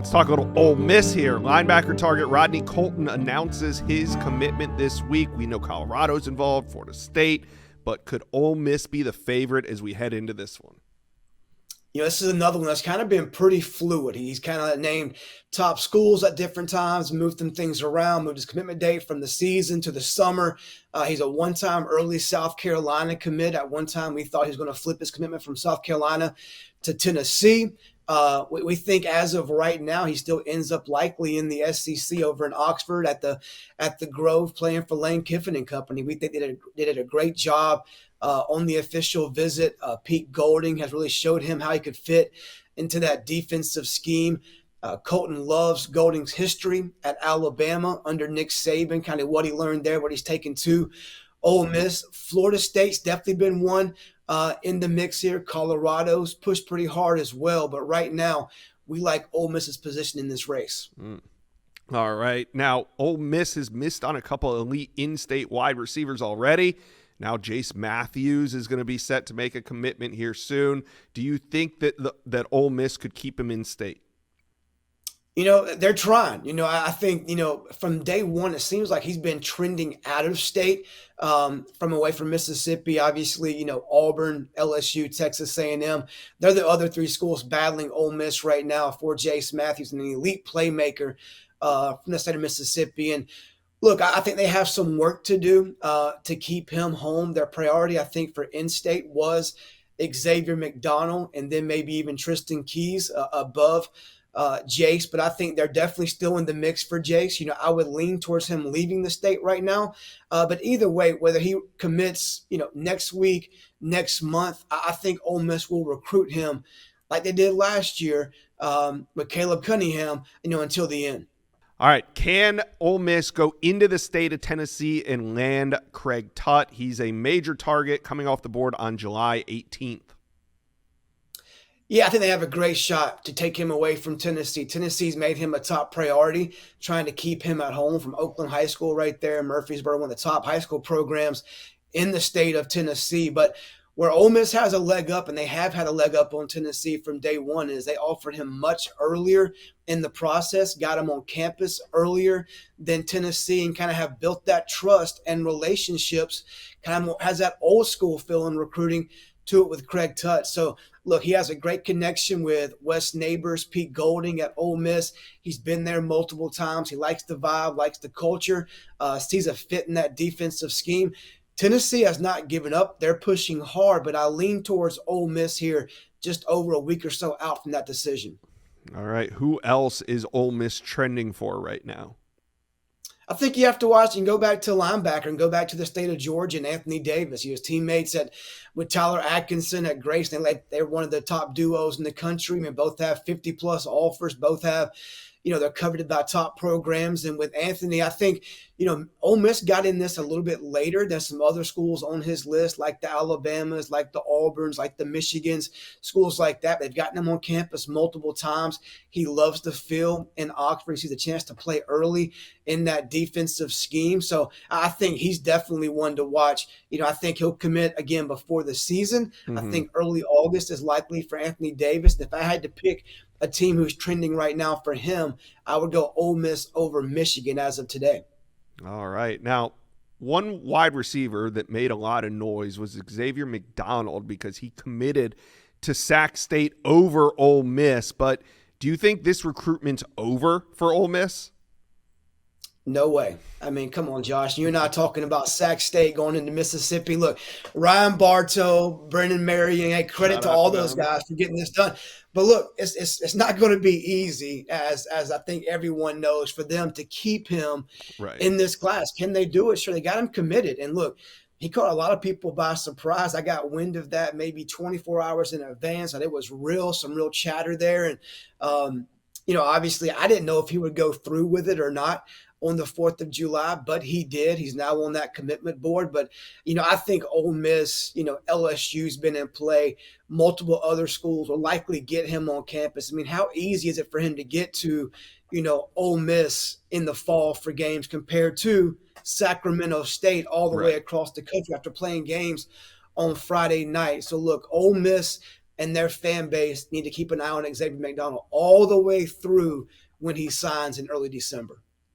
Let's talk a little Ole Miss here. Linebacker target Rodney Colton announces his commitment this week. We know Colorado's involved, Florida State, but could Ole Miss be the favorite as we head into this one? You know, this is another one that's kind of been pretty fluid. He's kind of named top schools at different times, moved some things around, moved his commitment date from the season to the summer. He's a one-time early South Carolina commit. At one time, we thought he was going to flip his commitment from South Carolina to Tennessee. We think as of right now, he still ends up likely in the SEC over in Oxford at the Grove playing for Lane Kiffin and company. We think they did a great job on the official visit. Pete Golding has really showed him how he could fit into that defensive scheme. Colton loves Golding's history at Alabama under Nick Saban, kind of what he learned there, what he's taken to Ole Miss. Florida State's definitely been one in the mix here. Colorado's pushed pretty hard as well, but right now we like Ole Miss's position in this race. All right. Now, Ole Miss has missed on a couple of elite in-state wide receivers already. Now Jace Matthews is going to be set to make a commitment here soon. Do you think that Ole Miss could keep him in state? You know, they're trying. You know, I think, from day one, it seems like he's been trending out of state, from away from Mississippi. Obviously, Auburn, LSU, Texas A&M. They're the other three schools battling Ole Miss right now for Jace Matthews, an elite playmaker from the state of Mississippi. And look, I think they have some work to do to keep him home. Their priority, I think, for in-state was Xavier McDonald and then maybe even Tristan Keys above Jace. But I think they're definitely still in the mix for Jace. I would lean towards him leaving the state right now. But either way, whether he commits, next week, next month, I think Ole Miss will recruit him like they did last year with Caleb Cunningham, until the end. All right, can Ole Miss go into the state of Tennessee and land Craig Tutt? He's a major target coming off the board on July 18th. Yeah, I think they have a great shot to take him away from Tennessee. Tennessee's made him a top priority, trying to keep him at home from Oakland High School right there in Murfreesboro, one of the top high school programs in the state of Tennessee. But where Ole Miss has a leg up, and they have had a leg up on Tennessee from day one, is they offered him much earlier in the process, got him on campus earlier than Tennessee, and kind of have built that trust and relationships, kind of has that old school feel in recruiting to it with Craig Tutt. So, look, he has a great connection with Wes Neighbors, Pete Golding at Ole Miss. He's been there multiple times. He likes the vibe, likes the culture, sees a fit in that defensive scheme. Tennessee has not given up. They're pushing hard, but I lean towards Ole Miss here just over a week or so out from that decision. All right. Who else is Ole Miss trending for right now? I think you have to watch and go back to linebacker and go back to the state of Georgia and Anthony Davis. He was teammates with Tyler Atkinson at Grace. They're one of the top duos in the country. I mean, both have 50-plus offers. Both have, they're coveted by top programs. And with Anthony, I think, Ole Miss got in this a little bit later than some other schools on his list, like the Alabamas, like the Auburns, like the Michigans, schools like that. They've gotten him on campus multiple times. He loves the feel in Oxford. He sees a chance to play early in that defensive scheme. So I think he's definitely one to watch. I think he'll commit again before the season. Mm-hmm. I think early August is likely for Anthony Davis. If I had to pick a team who's trending right now for him, I would go Ole Miss over Michigan as of today. All right. Now, one wide receiver that made a lot of noise was Xavier McDonald because he committed to Sac State over Ole Miss. But do you think this recruitment's over for Ole Miss? No way. I mean, come on, Josh. You're not talking about Sac State going into Mississippi. Look, Ryan Bartow, Brennan Marion, hey, credit to all those guys for getting this done. But look, it's not going to be easy, as I think everyone knows, for them to keep him in this class. Can they do it? Sure, they got him committed. And look, he caught a lot of people by surprise. I got wind of that maybe 24 hours in advance, and it was some real chatter there. And, obviously I didn't know if he would go through with it or not on the 4th of July, but he did. He's now on that commitment board. But, I think Ole Miss, LSU's been in play. Multiple other schools will likely get him on campus. I mean, how easy is it for him to get to, Ole Miss in the fall for games compared to Sacramento State all the way across the country after playing games on Friday night? So, look, Ole Miss and their fan base need to keep an eye on Xavier McDonald all the way through when he signs in early December.